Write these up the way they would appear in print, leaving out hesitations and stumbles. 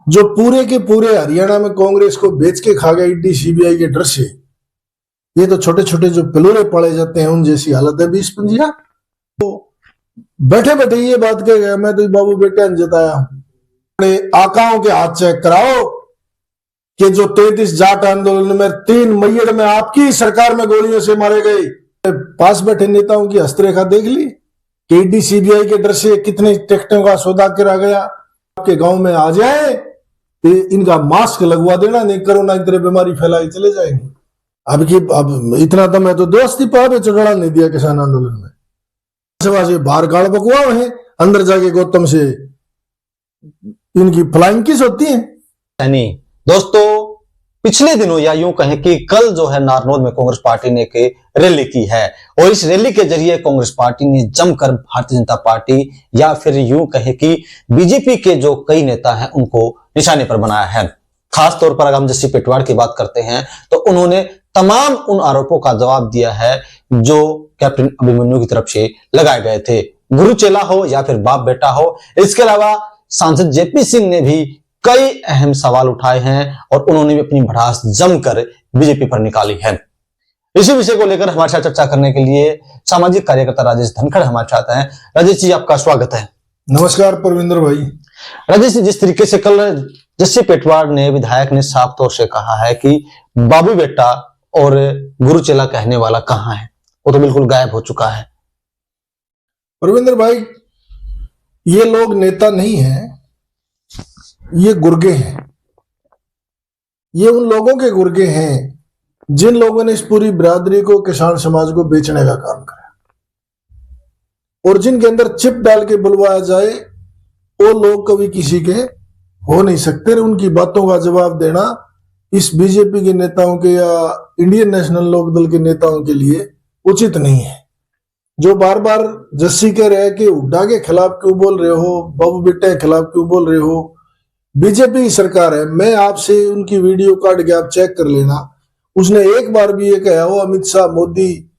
जो पूरे के पूरे हरियाणा में कांग्रेस को बेच के खा गया ईडी सीबीआई के डर से। ये तो छोटे छोटे जो पिलूरे पड़े जाते हैं उन जैसी हालत है 20-25। तो बैठे बैठे ये बात कह गया, मैं तो बाबू बेटा ने जताया अपने आकाओं के हाथ चेक कराओ कि जो 33 जाट आंदोलन में 3 मई में आपकी सरकार में गोलियों से मारे गए, पास बैठे नेताओं की हस्तरेखा देख ली कि ईडी सीबीआई के डर से कितने टेक्टों का सौदा करा गया। आपके गांव में आ जाए तो इनका मास्क लगवा देना, नहीं कोरोना की तरह बीमारी फैलाई चले जाएंगे। अब इतना तो मैं तो दोस्ती पावे चढ़ा नहीं दिया किसान आंदोलन में। से बाहर गाड़ बकवा है, अंदर जाके गौतम से इनकी फ्लाइंग किस होती है। नहीं दोस्तों, पिछले दिनों या यूं कहें कि कल जो है नारनौल में कांग्रेस पार्टी ने एक रैली की है और इस रैली के जरिए कांग्रेस पार्टी ने जमकर भारतीय जनता पार्टी या फिर यूं कहें कि बीजेपी के जो कई नेता हैं उनको निशाने पर बनाया है। खास तौर पर अगर हम जस्सी पेटवाड़ की बात करते हैं तो उन्होंने तमाम उन आरोपों का जवाब दिया है जो कैप्टन अभिमन्यु की तरफ से लगाए गए थे, गुरु चेला हो या फिर बाप बेटा हो। इसके अलावा सांसद जेपी सिंह ने भी कई अहम सवाल उठाए हैं और उन्होंने भी अपनी भड़ास जमकर बीजेपी पर निकाली है। इसी विषय को लेकर हमारे साथ चर्चा करने के लिए सामाजिक कार्यकर्ता राजेश धनखड़ हमारे साथ हैं। राजेश जी, आपका स्वागत है। नमस्कार परविंदर भाई। राजेश जी, जिस तरीके से कल जस्सी पेटवाड़ ने विधायक ने साफ तौर से कहा है कि बाबू बेटा और गुरु चेला कहने वाला कहां है, वो तो बिल्कुल गायब हो चुका है। परविंदर भाई, ये लोग नेता नहीं है, ये गुर्गे हैं। ये उन लोगों के गुर्गे हैं जिन लोगों ने इस पूरी बिरादरी को, किसान समाज को बेचने का काम करा और जिनके अंदर चिप डाल के बुलवाया जाए वो लोग कभी किसी के हो नहीं सकते। उनकी बातों का जवाब देना इस बीजेपी के नेताओं के या इंडियन नेशनल लोकदल के नेताओं के लिए उचित नहीं है। जो बार बार जस्सी कह रहे हैं कि हुड्डा के खिलाफ क्यों बोल रहे हो, बाबू बेटे के खिलाफ क्यों बोल रहे हो, बीजेपी की सरकार है। मैं आपसे उनकी वीडियो काट के आप चेक कर लेना, उसने एक बार भी ये कहा हो अमित शाह, मोदी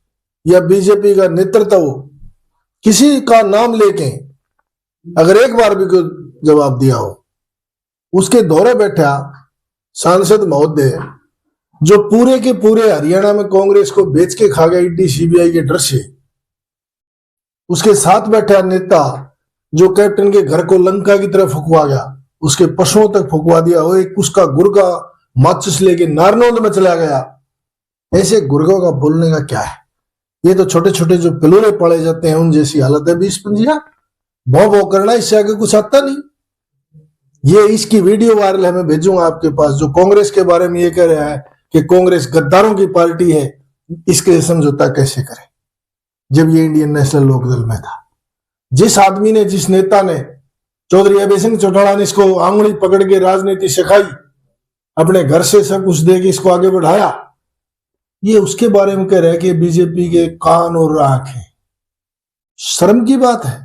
या बीजेपी का नेतृत्व किसी का नाम लेके अगर एक बार भी कोई जवाब दिया हो। उसके दौरे बैठा सांसद महोदय जो पूरे के पूरे हरियाणा में कांग्रेस को बेच के खा गया ईडी सीबीआई के डर से, उसके साथ बैठा नेता जो कैप्टन के घर को लंका की तरफ फुकवा गया, उसके पशुओं तक फुकवा दिया हो, एक उसका गुर्गा माचिस लेके नारनौल में चला गया। ऐसे गुर्गों का बोलने का क्या है। ये तो छोटे छोटे जो पिलूरे पड़े जाते हैं उन जैसी हालत है 20-25। भौ करना, इससे आगे कुछ आता नहीं। ये इसकी वीडियो वायरल है, मैं भेजूंगा आपके पास, जो कांग्रेस के बारे में ये कह रहा है कि कांग्रेस गद्दारों की पार्टी है, इसके समझौता कैसे करें जब ये इंडियन नेशनल लोकदल में था। जिस आदमी ने, जिस नेता ने, चौधरी अभय सिंह चौटाला ने इसको आंगुली पकड़ के राजनीति सिखाई, अपने घर से सब कुछ दे के इसको आगे बढ़ाया, ये उसके बारे में कह रहा है कि बीजेपी के कान और आंख है। शर्म की बात है।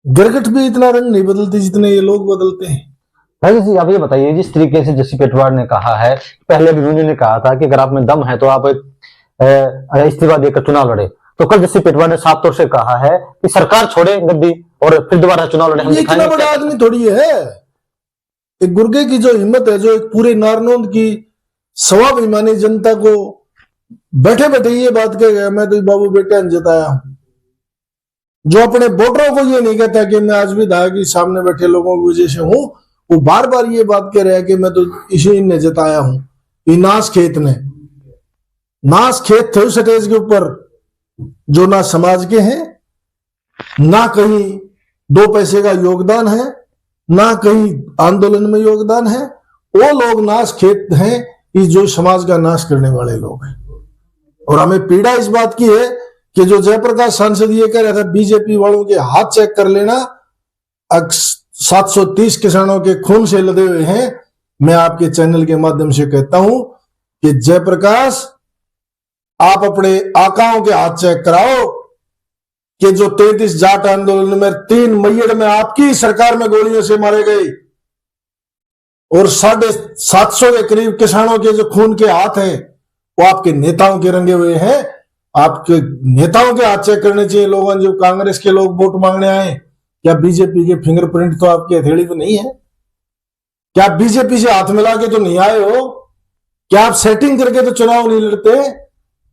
गिरगिट भी इतना रंग नहीं बदलती जितने ये लोग बदलते हैं। राजेश जी, आप ये बताइए, जिस तरीके से जस्सी पेटवाड़ ने कहा है, पहले भी उन्होंने कहा था कि अगर आप में दम है तो आप इस्तीफा देकर चुनाव लड़े, तो कल जस्सी पेटवाड़ ने साफ तौर से कहा है कि सरकार छोड़े गद्दी और फिर दोबारा चुनाव लड़े। ये इतना बड़ा आदमी थोड़ी है। एक गुर्गे की जो हिम्मत है, जो एक पूरे नारनौल की स्वाभिमानी जनता को बैठे बैठे ये बात कह गया, मैं तो बाबू बेटा ने जताया हूं, जो अपने वोटरों को ये नहीं कहता कि मैं आज विधायक के सामने बैठे लोगों की वजह से हूं, वो बार बार ये बात कह रहा है कि मैं तो इसी ने जताया हूं। ये नाश खेत ने, नाश खेत थे उस स्टेज के ऊपर जो ना समाज के हैं, ना कहीं 2 पैसे का योगदान है, ना कहीं आंदोलन में योगदान है। वो लोग नाश खेत हैं कि जो समाज का नाश करने वाले लोग हैं। और हमें पीड़ा इस बात की है कि जो जयप्रकाश सांसद ये कह रहा था बीजेपी वालों के हाथ चेक कर लेना, 730 किसानों के खून से लदे हुए हैं। मैं आपके चैनल के माध्यम से कहता हूं कि जयप्रकाश, आप अपने आकाओं के हाथ चेक कराओ कि जो 33 जाट आंदोलन में 3 मई में आपकी सरकार में गोलियों से मारे गए और 750 के करीब किसानों के जो खून के हाथ हैं वो आपके नेताओं के रंगे हुए हैं। आपके नेताओं के हाथ चेक करने चाहिए लोगों, जो कांग्रेस के लोग वोट मांगने आए। क्या बीजेपी के फिंगरप्रिंट तो आपकी हथेली में नहीं है? क्या आप बीजेपी से हाथ मिला के तो नहीं आए हो? क्या आप सेटिंग करके तो चुनाव नहीं लड़ते?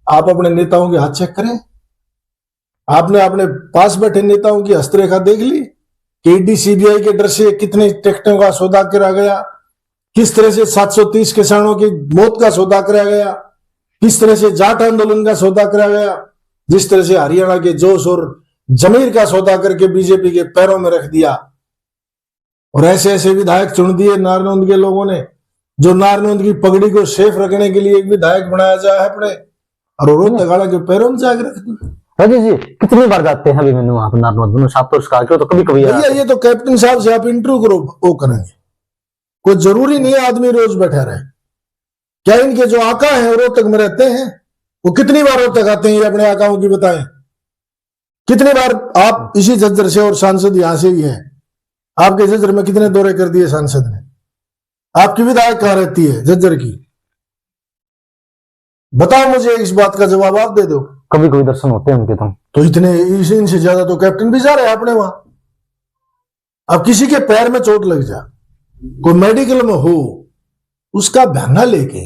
आप अपने नेताओं के हाथ चेक करें। आपने अपने पास बैठे नेताओं की हस्तरेखा देख ली कि ईडी सीबीआई के डर से कितने ट्रैक्टरों का सौदा करा गया, किस तरह से 730 किसानों की मौत का सौदा करा गया, किस तरह से जाट आंदोलन का सौदा करा गया, जिस तरह से हरियाणा के जोश और जमीर का सौदा करके बीजेपी के पैरों में रख दिया। और ऐसे ऐसे विधायक चुन दिए नारनौंद के लोगों ने, जो नारनौंद की पगड़ी को सेफ रखने के लिए एक विधायक बनाया जाए अपने, और रोहत तगाड़ा के पैरों में जाकर रख दिया। राजेश जी कितनी बार जाते हैं अभिमन्यु वहां पर नारनौंद? साहब तो उसका तो कभी कभी भैया ये तो कैप्टन साहब से आप इंटरव्यू करो, वो करेंगे। कोई जरूरी नहीं है आदमी रोज बैठा रहे। क्या इनके जो आका हैं रोहतक में रहते हैं, वो कितनी बार रोहतक आते हैं? ये अपने आकाओं की बताएं। कितनी बार आप इसी झज्जर से, और सांसद यहां से ही है, आपके झज्जर में कितने दौरे कर दिए सांसद ने? आपकी विधायक कहां रहती है झज्जर की? बताओ मुझे, इस बात का जवाब आप दे दो। कभी कभी दर्शन होते हैं उनके तो इतने इनसे ज्यादा तो कैप्टन भी जा रहे हैं अपने वहां। अब किसी के पैर में चोट लग जा, कोई मेडिकल में हो, उसका बहाना लेके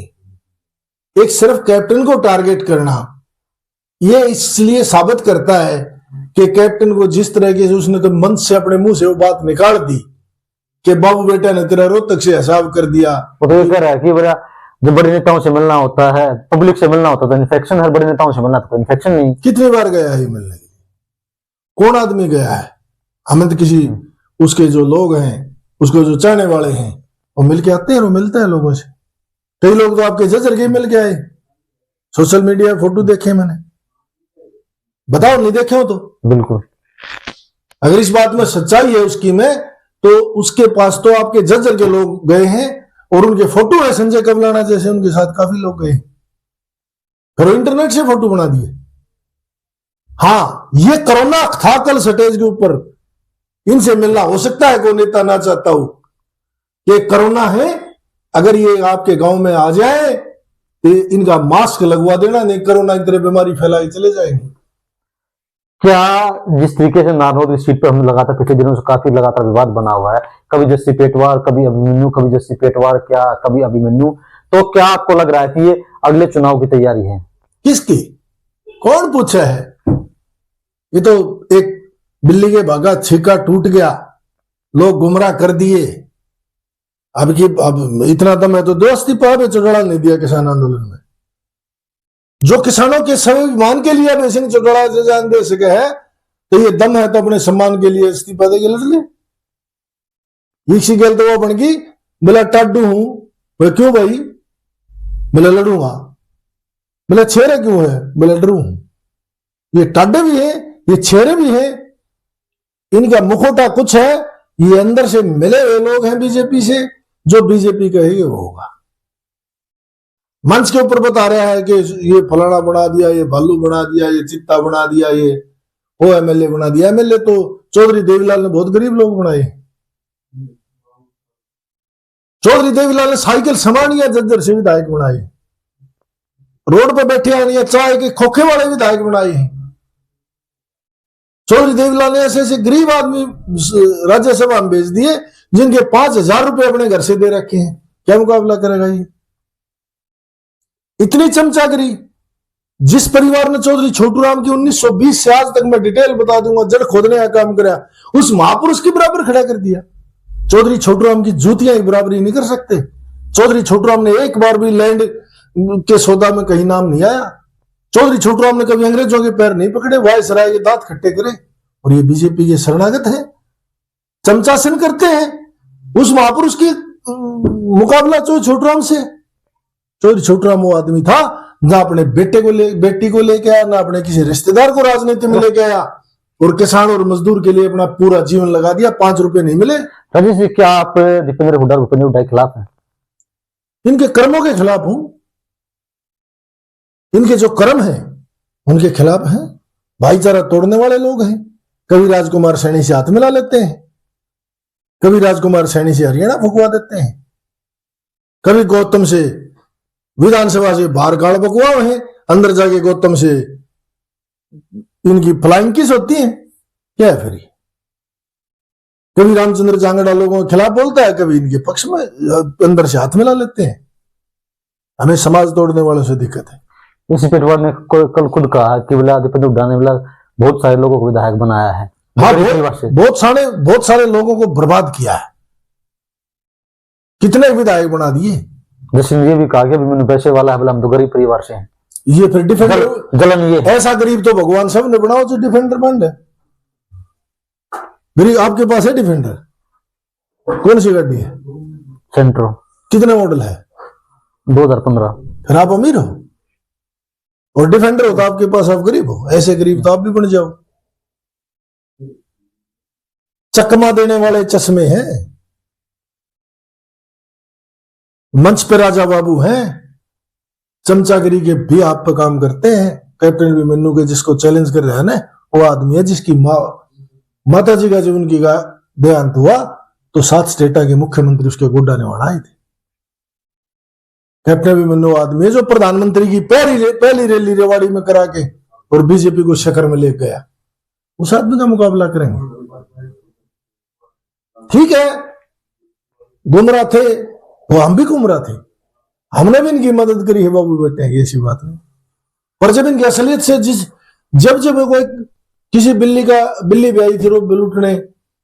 एक सिर्फ कैप्टन को टारगेट करना, ये इसलिए साबित करता है कि कैप्टन को जिस तरह के उसने तो मंच से अपने मुंह से वो बात निकाल दी कि बाबू बेटा ने तेरा रोहतक से हिसाब कर दिया। वो तो ये कह रहा है कि बड़ा जब बड़े नेताओं से मिलना होता है, पब्लिक से मिलना होता है इन्फेक्शन है, बड़े नेताओं से मिलना तो इन्फेक्शन नहीं। कितनी बार गया है मिलने के लिए? कौन आदमी गया है? हमें तो किसी उसके जो लोग हैं, उसको जो चाहने वाले हैं, वो मिलके आते हैं, वो मिलता है लोगों से। कई लोग तो आपके जजर के मिल के आए, सोशल मीडिया फोटो देखे मैंने। बताओ नहीं देखे हो तो? बिल्कुल। अगर इस बात में सच्चाई है उसकी में, तो उसके पास तो आपके जजर के लोग गए हैं, और उनके फोटो है संजय कबलाना जैसे, उनके साथ काफी लोग गए, फिर इंटरनेट से फोटो बना दिए। हाँ, ये कोरोना था कल स्टेज के ऊपर, इनसे मिलना हो सकता है कोई नेता ना चाहता हो, ये कोरोना है, अगर ये आपके गांव में आ जाए तो इनका मास्क लगवा देना, नहीं कोरोना की तरह बीमारी फैला के चले जाएंगे। क्या जिस तरीके से नारनौद की सीट पर हम लगातार पिछले दिनों से काफी लगातार विवाद बना हुआ है, कभी जस्सी पेटवार, कभी अभिमन्यु, कभी जस्सी पेटवार, क्या कभी अभिमन्यु, तो क्या आपको लग रहा है कि ये अगले चुनाव की तैयारी है? किसकी? कौन पूछा है? ये तो एक बिल्ली के भागा छिक्का टूट गया, लोग गुमराह कर दिए। अब इतना दम है तो दोस्ती पाव चौटाला नहीं दिया किसान आंदोलन में, जो किसानों के स्वाभिमान के लिए अब सिंह चौटाला से जान दे सके है, तो ये दम है तो अपने सम्मान के लिए इस्तीफा देके लड़ ले। इसी गल तो वो बन गई, बोला टाडू हूं, बोले क्यों भाई? बोले लड़ूंगा। बोले छेरे क्यों है? बोले डरू हूं। ये टाडे भी है, ये छेरे भी है, इनका मुखौटा कुछ है, ये अंदर से मिले हुए लोग हैं बीजेपी से, जो बीजेपी कहेगी वो होगा। मंच के ऊपर बता रहा है कि ये फलाना बना दिया, ये भालू बना दिया, ये चित्ता बना दिया, ये वो एमएलए बना दिया। एमएलए तो चौधरी देवीलाल ने बहुत गरीब लोग बनाए। चौधरी देवीलाल ने साइकिल सामानिया जज्जर से विधायक बनाए, रोड पर बैठे आने चाय के खोखे वाले विधायक बनाए हैं। चौधरी देवीलाल ने ऐसे ऐसे गरीब आदमी राज्यसभा में भेज दिए, जिनके 5,000 रुपए अपने घर से दे रखे हैं। क्या मुकाबला करेगा ये? इतनी चमचागिरी। जिस परिवार ने चौधरी छोटूराम की 1920 से आज तक मैं डिटेल बता दूंगा, जड़ खोदने का काम कराया, उस महापुरुष के बराबर खड़ा कर दिया। चौधरी छोटूराम की जूतियां की बराबरी नहीं कर सकते। चौधरी छोटूराम ने एक बार भी लैंड के सौदा में कहीं नाम नहीं आया। चौधरी छोटूराम ने कभी अंग्रेजों के पैर नहीं पकड़े, वायसराय के दांत खट्टे करे। और ये बीजेपी के शरणागत है, चमचासन करते हैं। उस महापुरुष की मुकाबला चौधरी छोटूराम से। चौधरी छोटूराम वो आदमी था ना अपने बेटी को लेके आया, ना अपने किसी रिश्तेदार को राजनीति में लेके आया, और किसान और मजदूर के लिए अपना पूरा जीवन लगा दिया। 5 रुपए नहीं मिले। राजेश जी, क्या आप दीपेंद्र हुड्डा और भूपेंद्र हुड्डा के खिलाफ हैं? इनके कर्मों के खिलाफ हूं। इनके जो कर्म हैं उनके खिलाफ हैं। भाईचारा तोड़ने वाले लोग हैं। कभी राजकुमार सैनी से हाथ मिला लेते हैं, कभी राजकुमार सैनी से हरियाणा फुकवा देते हैं, कभी गौतम से विधानसभा से बाहर गाड़ बकवा है, अंदर जाके गौतम से इनकी फ्लाइंग किस होती है। क्या है फिर? कभी रामचंद्र चांगड़ा लोगों के खिलाफ बोलता है, कभी इनके पक्ष में, अंदर से हाथ मिला लेते हैं। हमें समाज तोड़ने वालों से दिक्कत है। इसी पेटवार ने कल खुद कहा कि बोला दीपेंद्र हुड्डा ने बोला बहुत सारे लोगों को विधायक बनाया है। हाँ, परिवार से बहुत सारे लोगों को बर्बाद किया है। कितने विधायक बना दिए। जैसे ये भी कहा कि मैंने पैसे वाला है, बोला हम तो गरीब परिवार से हैं। ये फिर डिफेंडर जलन ये है। ऐसा गरीब तो भगवान सब ने बनाओ जो डिफेंडर बन है। गरीब आपके पास है डिफेंडर? कौन सी गाड़ी है? सेंट्रो। कितने मॉडल है? 2015। फिर आप अमीर हो और डिफेंडर हो तो आपके पास, आप गरीब हो। ऐसे गरीब तो आप भी बन जाओ। चकमा देने वाले चश्मे हैं, मंच पे राजा बाबू हैं, चमचागिरी के भी आप पे काम करते हैं। कैप्टन अभिमन्यु के जिसको चैलेंज कर रहे हैं ना, वो आदमी है जिसकी माता जी का जब उनकी देहांत हुआ तो 7 स्टेटा के मुख्यमंत्री उसके गोड्डा निवाड़ा आए थे। कैप्टन अभिमन्यु आदमी है जो प्रधानमंत्री की पहली रैली रेवाड़ी में करा के और बीजेपी को शक्कर में ले गया। उस आदमी का मुकाबला करेंगे? ठीक है, गुमराह थे वो, हम भी गुमराह थे, हमने भी इनकी मदद करी है बाबू बेटे की, ऐसी बात नहीं। पर जब इनकी असलियत से जब कोई किसी बिल्ली भी आई थी, रोब लूटने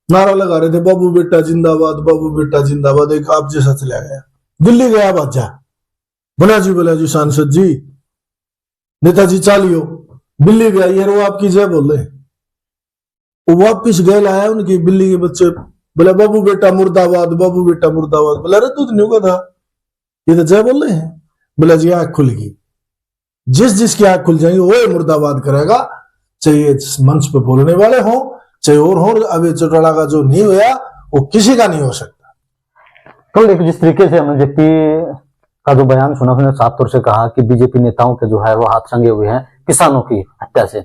नारा लगा रहे थे, बाबू बेटा जिंदाबाद, बाबू बेटा जिंदाबाद, एक आप जैसा चला गया, दिल्ली गया बादशाह, बोला जी सांसद जी, नेताजी चालियो, बिल्ली भी आई है, वो आपकी जय बोले। वो वापिस गए लाया उनकी बिल्ली के बच्चे, बोला बाबू बेटा मुर्दाबाद, बाबू बेटा मुर्दाबाद। बोला अरे तू तो नहीं था, ये तो जय बोल रहे हैं। बोला जी आंख खुल गई, जिसकी आंख खुल जाएगी वो मुर्दाबाद करेगा, चाहे मंच पे बोलने वाले हो चाहे और हो। अभी चौटाला का जो नहीं हुआ वो किसी का नहीं हो सकता। कल देखो जिस तरीके से हमने जेपी का जो बयान सुना, उसने साफ तौर से कहा कि बीजेपी नेताओं के जो है वो हाथ रंगे हुए हैं किसानों की हत्या से।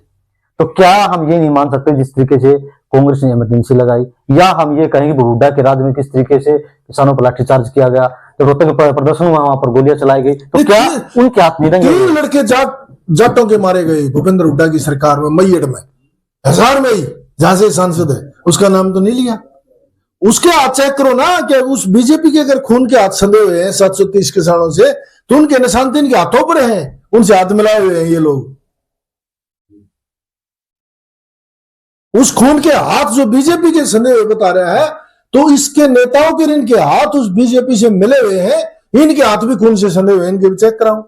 तो क्या हम ये नहीं मान सकते जिस तरीके से कांग्रेस ने इमरजेंसी लगाई, या हम ये कहेंगे हुड्डा के राज्य में किस तरीके से किसानों पर लाठीचार्ज किया गया, तो रोहतक प्रदर्शन हुआ, वहां पर गोलियां चलाई गई, तो क्या उनके हाथ नहीं रंगे? 3 लड़के जाटों के मारे गए भूपेंद्र हुड्डा की सरकार में, मैयड़ में, हजार में ही, जहां से सांसद है, उसका नाम तो नहीं लिया। उसके हाथ चेक करो ना, कि उस बीजेपी के अगर खून के हाथ संधे हुए हैं 730 किसानों से, तो उनके निशान तो इनके हाथों पर हैं, उनसे हाथ मिलाए हुए हैं ये लोग। उस खून के हाथ जो बीजेपी के संधे हुए बता रहा है, तो इसके नेताओं के इनके हाथ उस बीजेपी से मिले हुए हैं, इनके हाथ भी खून से संधे हुए हैं, इनके भी चेक कराओ।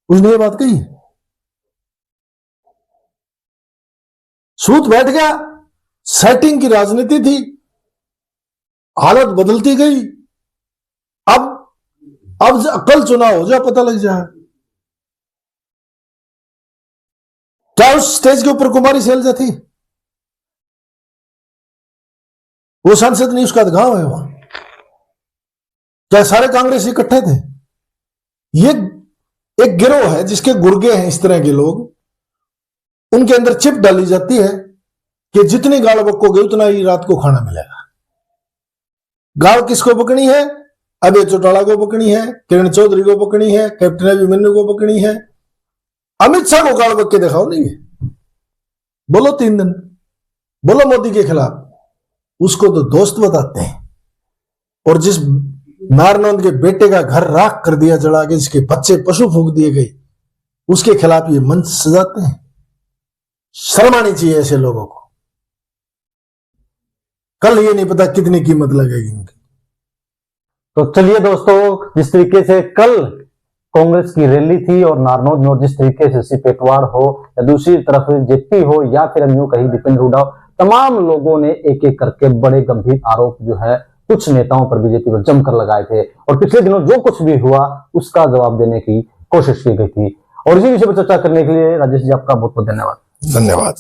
उसने ये बात कही, सूत बैठ गया, सेटिंग की राजनीति थी, हालत बदलती गई। अब कल चुनाव हो जाए पता लग जाए। क्या उस स्टेज के ऊपर कुमारी शैलजा थी? वो सांसद नहीं, उसका गांव है वहां। क्या सारे कांग्रेस इकट्ठे थे? ये एक गिरोह है जिसके गुर्गे हैं इस तरह के लोग, उनके अंदर चिप डाली जाती है कि जितनी गाड़ बकोगे उतना ही रात को खाना मिलेगा। गाड़ किसको पकड़ी है? अभय चौटाला को पकड़ी है, किरण चौधरी को पकड़ी है, कैप्टन अभिमन्यु को पकड़ी है। अमित शाह को गाड़ बक के दिखाओ नहीं, बोलो 3 दिन, बोलो मोदी के खिलाफ, उसको तो दोस्त बताते हैं। और जिस नारनौंद के बेटे का घर राख कर दिया जला के, जिसके बच्चे पशु फूंक दिए गए, उसके खिलाफ ये मंच सजाते हैं। शर्म आनी चाहिए ऐसे लोगों को। कल ये नहीं पता कितनी कीमत लगेगी उनकी। तो चलिए दोस्तों, जिस तरीके से कल कांग्रेस की रैली थी और नारनौद में, और जिस तरीके से सी पेटवाड़ हो या दूसरी तरफ जेपी हो या फिर अन्य कहीं दीपेंद्र हुड्डा हो, तमाम लोगों ने एक एक करके बड़े गंभीर आरोप जो है कुछ नेताओं पर बीजेपी पर जमकर लगाए थे। और पिछले दिनों जो कुछ भी हुआ उसका जवाब देने की कोशिश की गई थी। और इसी विषय पर चर्चा करने के लिए राजेश जी आपका बहुत बहुत धन्यवाद। धन्यवाद।